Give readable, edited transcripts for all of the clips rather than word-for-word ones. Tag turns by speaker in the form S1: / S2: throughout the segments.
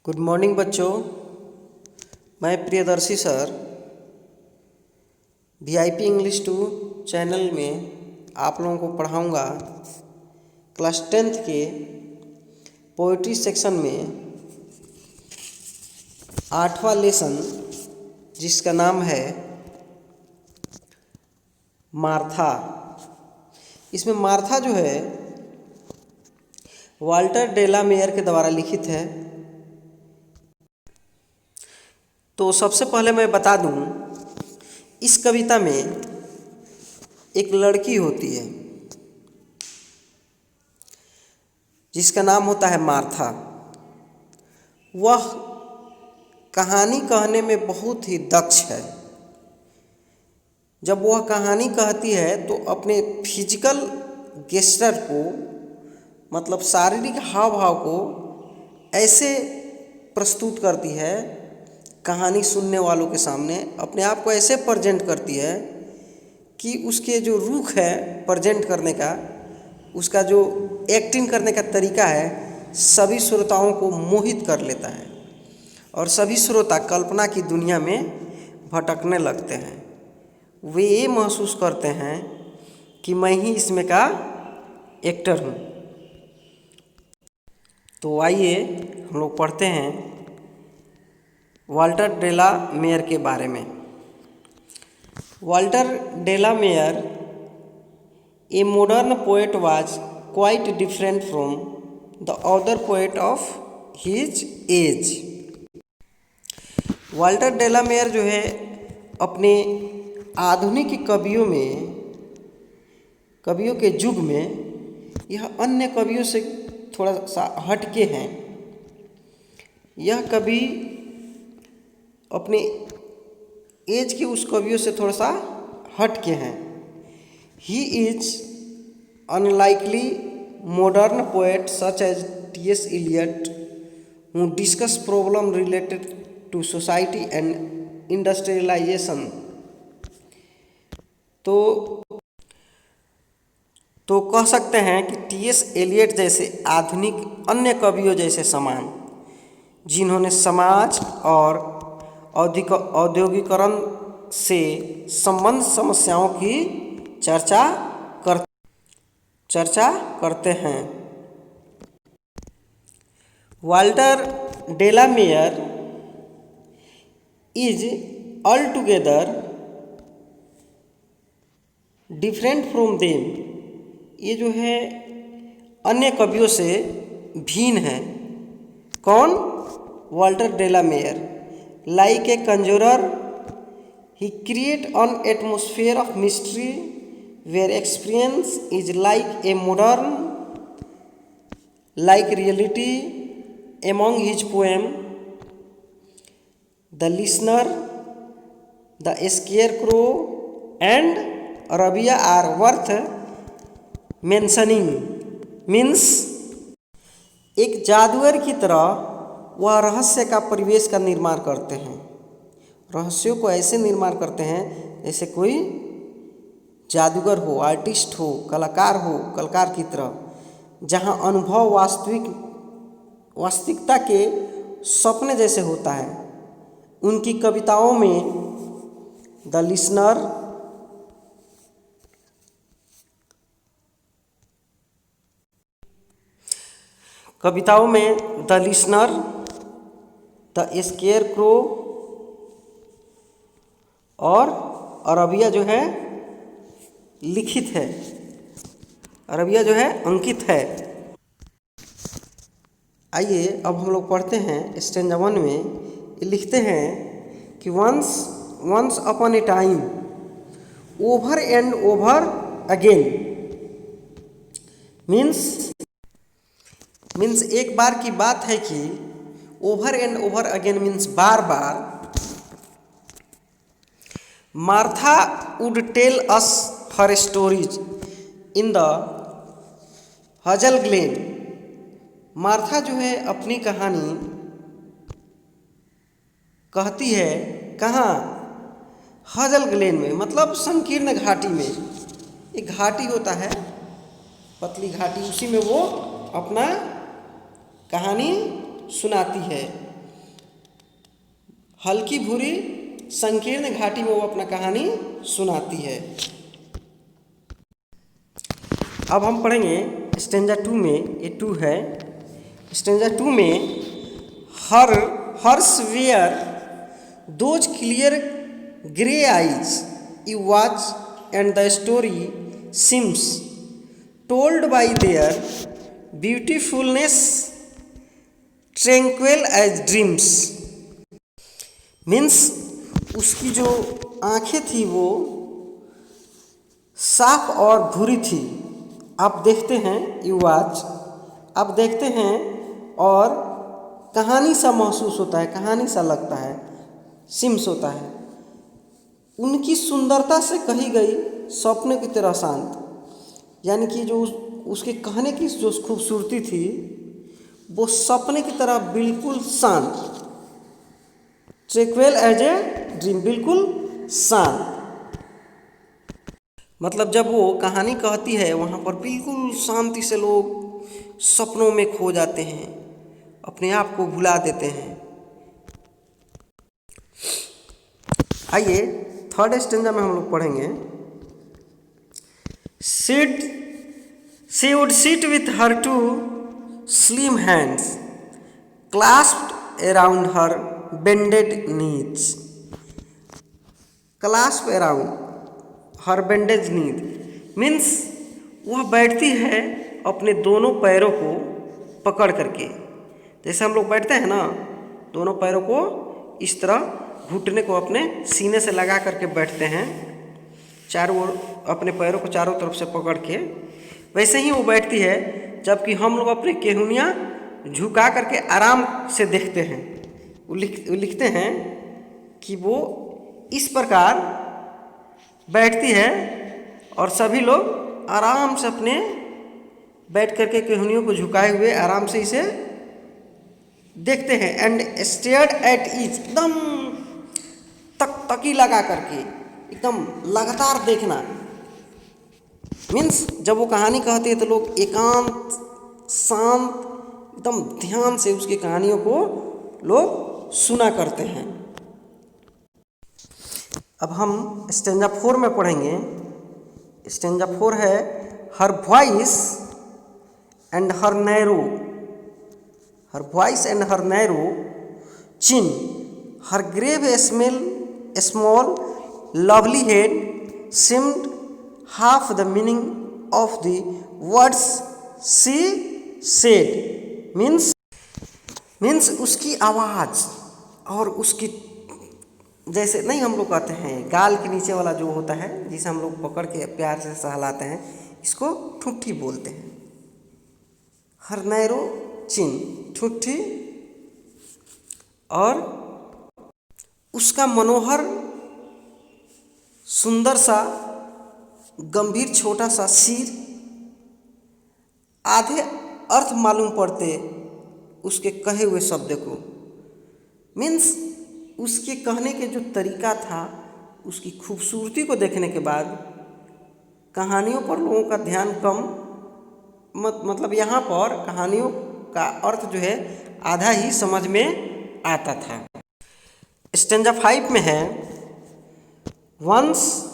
S1: Good morning बच्चों। मैं Priyadarshi sir VIP English 2 channel में आप लोगों को पढ़ाऊंगा क्लास 10th के पोइट्री सेक्शन में 8वां लेसन, जिसका नाम है मार्था। इसमें मार्था जो है वाल्टर डेलामेयर के द्वारा लिखित है। तो सबसे पहले मैं बता दूं, इस कविता में एक लड़की होती है जिसका नाम होता है मार्था। वह कहानी कहने में बहुत ही दक्ष है। जब वह कहानी कहती है तो अपने फिजिकल गेस्चर को, मतलब शारीरिक हाव भाव को ऐसे प्रस्तुत करती है, कहानी सुनने वालों के सामने अपने आप को ऐसे प्रेजेंट करती है कि उसके जो रुख है प्रेजेंट करने का, उसका जो एक्टिंग करने का तरीका है, सभी श्रोताओं को मोहित कर लेता है और सभी श्रोता कल्पना की दुनिया में भटकने लगते हैं। वे ये महसूस करते हैं कि मैं ही इसमें का एक्टर हूँ। तो आइए हम लोग पढ़ते हैं वाल्टर डेलामेयर के बारे में। Walter De la Mare, a modern poet, was quite different from the other poet of his age. Walter De la Mare जो है अपने आधुनिक कवियों के युग में यह अन्य कवियों से थोड़ा सा हटके हैं। यह कवि अपने एज के उस कवियों से थोड़ा सा हटके हैं। He is unlikely modern poet such as T.S. Eliot, who discuss problem related to society and industrialization. तो कह सकते हैं कि T.S. एलियट जैसे आधुनिक अन्य कवियों जैसे समान, जिन्होंने समाज और औद्योगिकरण से संबंध समस्याओं की चर्चा करते हैं। Walter De la Mare is altogether different from them. ये जो है अन्य कवियों से भिन्न है। कौन? Walter De la Mare. Like a conjurer, he create an atmosphere of mystery where experience is like a modern, like reality. Among his poem, The Listener, The Scarecrow and Arabia are worth mentioning. Means एक जादूगर की तरह वह रहस्य का परिवेश का निर्माण करते हैं। रहस्यों को ऐसे निर्माण करते हैं जैसे कोई जादूगर हो, आर्टिस्ट हो, कलाकार की तरह, जहां अनुभव वास्तविकता के सपने जैसे होता है। उनकी कविताओं में द लिसनर, द स्केयरक्रो और अरबिया जो है लिखित है, अरबिया जो है अंकित है। आइए अब हम लोग पढ़ते हैं स्टैंजा 1 में। ये लिखते हैं कि once upon a time, over and over again. Means एक बार की बात है कि over and over again means बार बार। Martha would tell us her stories in the hazel glen. Martha जो है अपनी कहानी कहती है कहाँ? हजल ग्लेन में, मतलब संकीर्ण घाटी में। एक घाटी होता है, पतली घाटी, उसी में वो अपना कहानी सुनाती है। हल्की भूरी संकीर्ण घाटी में वो अपना कहानी सुनाती है। अब हम पढ़ेंगे स्टेंजा 2 में, ये 2 है। स्टेंजा 2 में hers were those clear grey eyes you watch and the story seems told by their beautifulness tranquil as dreams. Means उसकी जो आंखें थी वो साफ और भूरी थी। आप देखते हैं, यू वॉच, आप देखते हैं और कहानी सा महसूस होता है, कहानी सा लगता है, सिम्स होता है। उनकी सुंदरता से कही गई सपने की तरह शांत, यानी कि जो उसके कहने की जो खूबसूरती थी वो सपने की तरह बिल्कुल शांत, ट्रैंक्विल एज ए ड्रीम, बिल्कुल शांत। मतलब जब वो कहानी कहती है वहाँ पर बिल्कुल शांति से लोग सपनों में खो जाते हैं, अपने आप को भुला देते हैं। आइए थर्ड स्टेंजा में हम लोग पढ़ेंगे। She would sit with her two slim hands clasped around her bended knees, clasped around her bended knees means वह बैठती है अपने दोनों पैरों को पकड़ करके, जैसे हम लोग बैठते हैं ना, दोनों पैरों को इस तरह घुटने को अपने सीने से लगा करके बैठते हैं, चारों ओर अपने पैरों को चारों तरफ से पकड़ के, वैसे ही वो बैठती है। जबकि हम लोग अपने केहुनियाँ झुका करके आराम से देखते हैं। वो लिखते हैं कि वो इस प्रकार बैठती है और सभी लोग आराम से अपने बैठ करके केहुनियों को झुकाए हुए आराम से इसे देखते हैं। एंड स्टेयर्ड एट ईच, एकदम तकी लगा करके, एकदम लगातार देखना। मीन्स जब वो कहानी कहती है तो लोग एकांत शांत एकदम ध्यान से उसकी कहानियों को लोग सुना करते हैं। अब हम स्टेंजा 4 में पढ़ेंगे। स्टेंजा 4 है her voice and her narrow, her voice and her narrow chin, her grave small lovely head seemed half the meaning of the words she said। Means उसकी आवाज़ और उसकी, जैसे नहीं हम लोग कहते हैं गाल के नीचे वाला जो होता है जिसे हम लोग पकड़ के प्यार से सहलाते हैं, इसको ठुट्ठी बोलते हैं। हर नैरो चिन, ठुट्ठी, और उसका मनोहर सुंदर सा गंभीर छोटा सा सिर, आधे अर्थ मालूम पड़ते उसके कहे हुए शब्द को। मीन्स उसके कहने के जो तरीका था, उसकी खूबसूरती को देखने के बाद कहानियों पर लोगों का ध्यान कम, मतलब यहाँ पर कहानियों का अर्थ जो है आधा ही समझ में आता था। स्टेंजा 5 में है once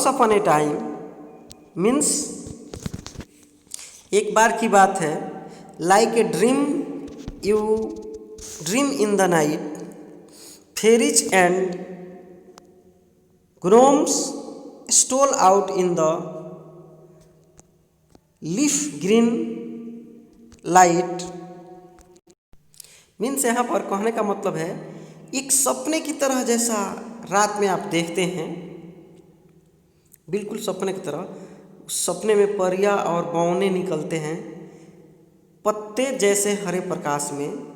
S1: upon a time, means एक बार की बात है। Like a dream you dream in the night, fairies and gnomes stole out in the leaf green light. Means यहाँ पर कहने का मतलब है एक सपने की तरह, जैसा रात में आप देखते हैं, बिल्कुल सपने की तरह, उस सपने में परियां और बौने निकलते हैं, पत्ते जैसे हरे प्रकाश में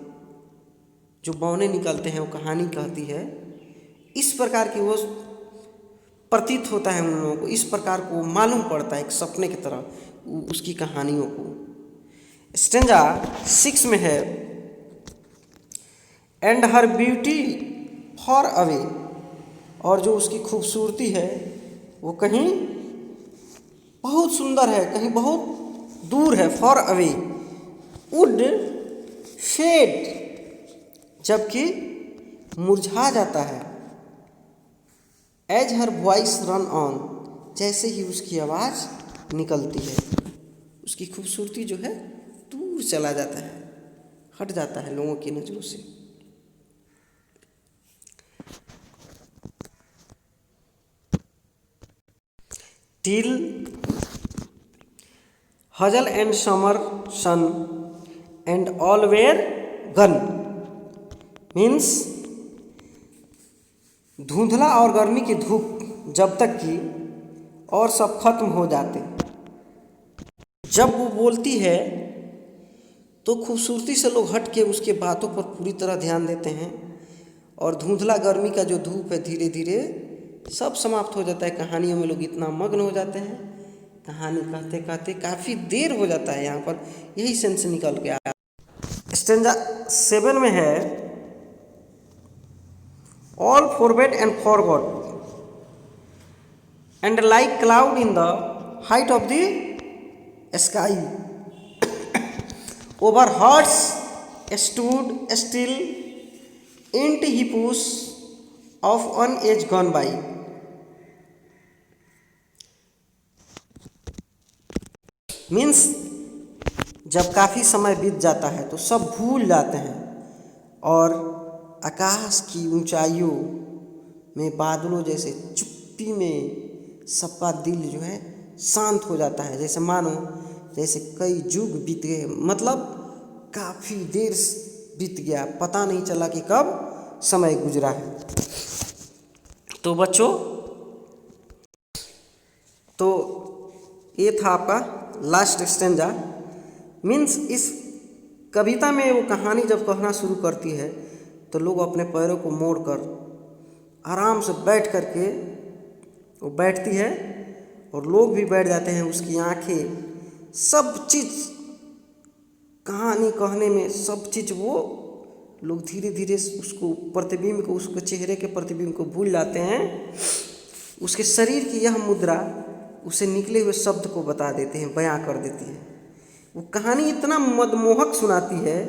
S1: जो बौने निकलते हैं, वो कहानी कहती है। इस प्रकार की वो प्रतीत होता है उन लोगों को, इस प्रकार को मालूम पड़ता है एक सपने की तरह उसकी कहानियों को। स्टेंजा 6 में है and her beauty for away, और जो उसकी खूबसूरती है वो कहीं बहुत सुंदर है, कहीं बहुत दूर है, फॉर अवे। वुड फेड जबकि मुरझा जाता है। As her voice run on, जैसे ही उसकी आवाज़ निकलती है उसकी खूबसूरती जो है दूर चला जाता है, हट जाता है लोगों की नज़रों से। Till hazel and summer sun and all were gone, means धुंधला और गर्मी की धूप जब तक कि और सब खत्म हो जाते। जब वो बोलती है तो खूबसूरती से लोग हट के उसके बातों पर पूरी तरह ध्यान देते हैं और धुंधला गर्मी का जो धूप है धीरे धीरे सब समाप्त हो जाता है। कहानियों में लोग इतना मग्न हो जाते हैं, कहानी कहते कहते काफ़ी देर हो जाता है। यहाँ पर यही सेंस निकल के आया। स्टेंजा 7 में है all forget and forgot and like cloud in the height of the sky over hearts stood still in hush of one age gone by. Means जब काफ़ी समय बीत जाता है तो सब भूल जाते हैं और आकाश की ऊंचाइयों में बादलों जैसे चुप्पी में सबका दिल जो है शांत हो जाता है। जैसे मानो जैसे कई युग बीत गए, मतलब काफ़ी देर बीत गया, पता नहीं चला कि कब समय गुजरा है। तो बच्चों, तो ये था आपका लास्ट स्टेंजा। मीन्स इस कविता में वो कहानी जब कहना शुरू करती है तो लोग अपने पैरों को मोड़कर आराम से बैठ कर के वो बैठती है और लोग भी बैठ जाते हैं। उसकी आंखें सब चीज़ कहानी कहने में सब चीज़ वो लोग धीरे धीरे उसको प्रतिबिंब को, उसके चेहरे के प्रतिबिंब को भूल जाते हैं। उसके शरीर की यह मुद्रा उसे निकले हुए शब्द को बता देते हैं, बयां कर देती है। वो कहानी इतना मनमोहक सुनाती है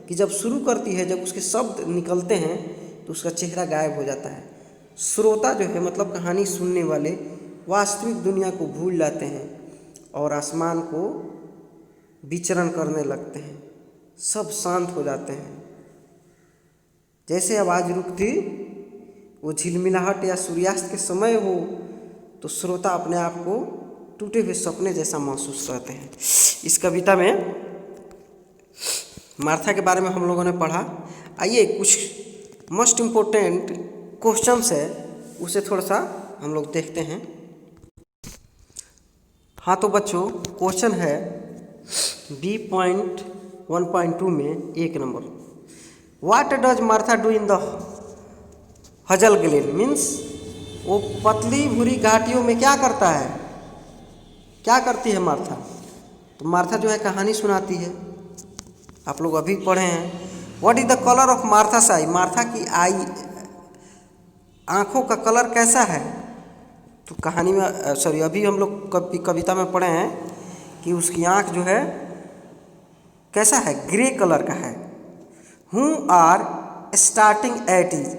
S1: कि जब शुरू करती है, जब उसके शब्द निकलते हैं तो उसका चेहरा गायब हो जाता है। श्रोता जो है, मतलब कहानी सुनने वाले, वास्तविक दुनिया को भूल जाते हैं और आसमान को विचरण करने लगते हैं। सब शांत हो जाते हैं। जैसे आवाज़ रुकती, वो झिलमिलाहट या सूर्यास्त के समय हो तो श्रोता अपने आप को टूटे हुए सपने जैसा महसूस करते हैं। इस कविता में मार्था के बारे में हम लोगों ने पढ़ा। आइए कुछ मोस्ट इम्पोर्टेंट क्वेश्चंस है, उसे थोड़ा सा हम लोग देखते हैं। हाँ तो बच्चों, क्वेश्चन है B.1.2 में 1 number, what does Martha do in the hazel glen, means वो पतली भूरी घाटियों में क्या करता है, क्या करती है मार्था। तो मार्था जो है कहानी सुनाती है, आप लोग अभी पढ़े हैं। What is the colour of Martha's eye, Martha की आई आँखों का कलर कैसा है। तो कहानी में सॉरी अभी हम लोग कविता में पढ़े हैं कि उसकी आँख जो है कैसा है, ग्रे कलर का है। Who are starting at is,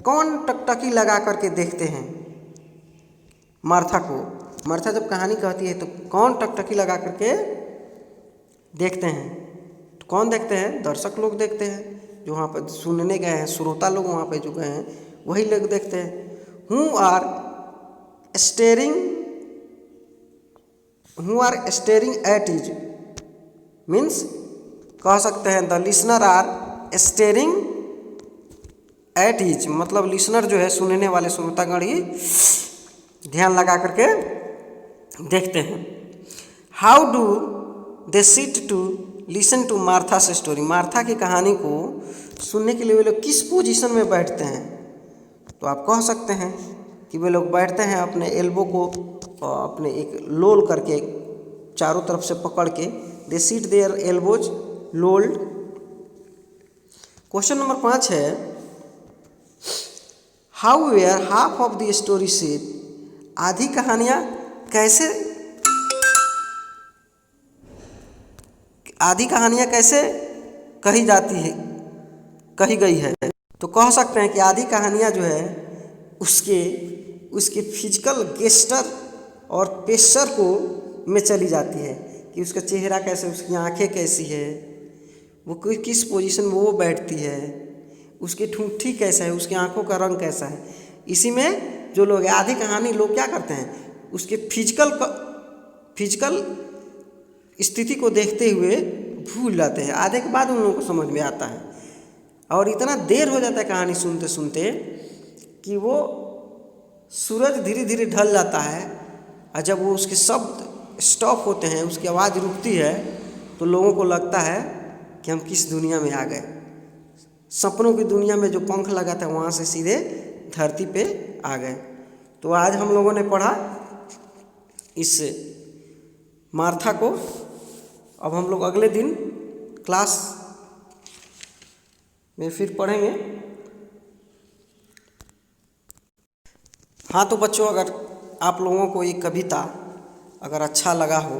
S1: कौन टकटकी लगा करके देखते हैं मार्था को। मार्था जब कहानी कहती है तो कौन टकटकी लगा करके देखते हैं। तो कौन देखते हैं, दर्शक लोग देखते हैं, जो वहाँ पर सुनने गए हैं, श्रोता लोग वहाँ पे जो गए हैं वही लोग देखते हैं। Who are staring at is, means कह सकते हैं the listener are staring at is, मतलब लिसनर जो है, सुनने वाले श्रोतागण ही ध्यान लगा करके देखते हैं। How do they sit to listen to Martha's story, Martha की कहानी को सुनने के लिए वे लोग किस पोजीशन में बैठते हैं। तो आप कह सकते हैं कि वे लोग बैठते हैं अपने एल्बो को अपने एक लोल करके चारों तरफ से पकड़ के, they sit their elbows lolled. Question number 5 है, how were half of the story said, आधी कहानियाँ कैसे कही जाती है, कही गई है। तो कह सकते हैं कि आधी कहानियाँ जो है उसके फिजिकल गेस्टर और पेशर को में चली जाती है कि उसका चेहरा कैसे, उसकी आंखें कैसी है, वो किस पोजीशन में वो बैठती है, उसकी ठूंठी कैसा है, उसकी आंखों का रंग कैसा है। इसी में जो लोग आधी कहानी लोग क्या करते हैं, उसके फिजिकल स्थिति को देखते हुए भूल जाते हैं, आधे के बाद उन लोगों को समझ में आता है। और इतना देर हो जाता है कहानी सुनते सुनते कि वो सूरज धीरे धीरे ढल जाता है, और जब वो उसके शब्द स्टॉप होते हैं, उसकी आवाज़ रुकती है, तो लोगों को लगता है कि हम किस दुनिया में आ गए। सपनों की दुनिया में जो पंख लगा था वहाँ से सीधे धरती पे आ गए। तो आज हम लोगों ने पढ़ा इस मार्था को। अब हम लोग अगले दिन क्लास में फिर पढ़ेंगे। हाँ तो बच्चों, अगर आप लोगों को ये कविता अगर अच्छा लगा हो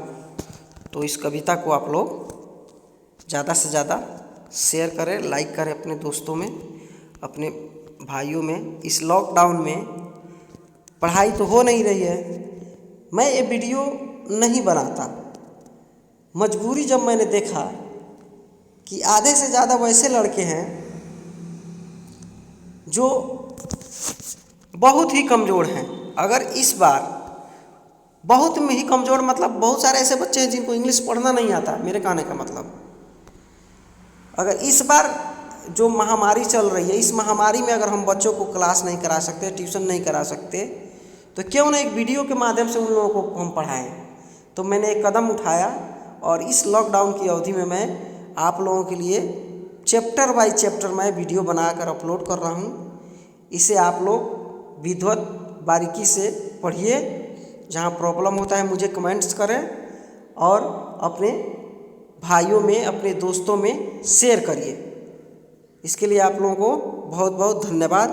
S1: तो इस कविता को आप लोग ज़्यादा से ज़्यादा शेयर करें, लाइक करें अपने दोस्तों में, अपने भाइयों में। इस लॉकडाउन में पढ़ाई तो हो नहीं रही है, मैं ये वीडियो नहीं बनाता। मजबूरी जब मैंने देखा कि आधे से ज़्यादा वैसे लड़के हैं जो बहुत ही कमज़ोर हैं। अगर इस बार बहुत में ही कमज़ोर मतलब बहुत सारे ऐसे बच्चे हैं जिनको इंग्लिश पढ़ना नहीं आता, मेरे कहने का मतलब, अगर इस बार जो महामारी चल रही है, इस महामारी में अगर हम बच्चों को क्लास नहीं करा सकते, ट्यूशन नहीं करा सकते, तो क्यों ना एक वीडियो के माध्यम से उन लोगों को हम पढ़ाएं। तो मैंने एक कदम उठाया और इस लॉकडाउन की अवधि में मैं आप लोगों के लिए चैप्टर बाय चैप्टर मैं वीडियो बनाकर अपलोड कर रहा हूँ। इसे आप लोग विधिवत बारीकी से पढ़िए। जहाँ प्रॉब्लम होता है मुझे कमेंट्स करें और अपने भाइयों में, अपने दोस्तों में शेयर करिए। इसके लिए आप लोगों को बहुत बहुत धन्यवाद।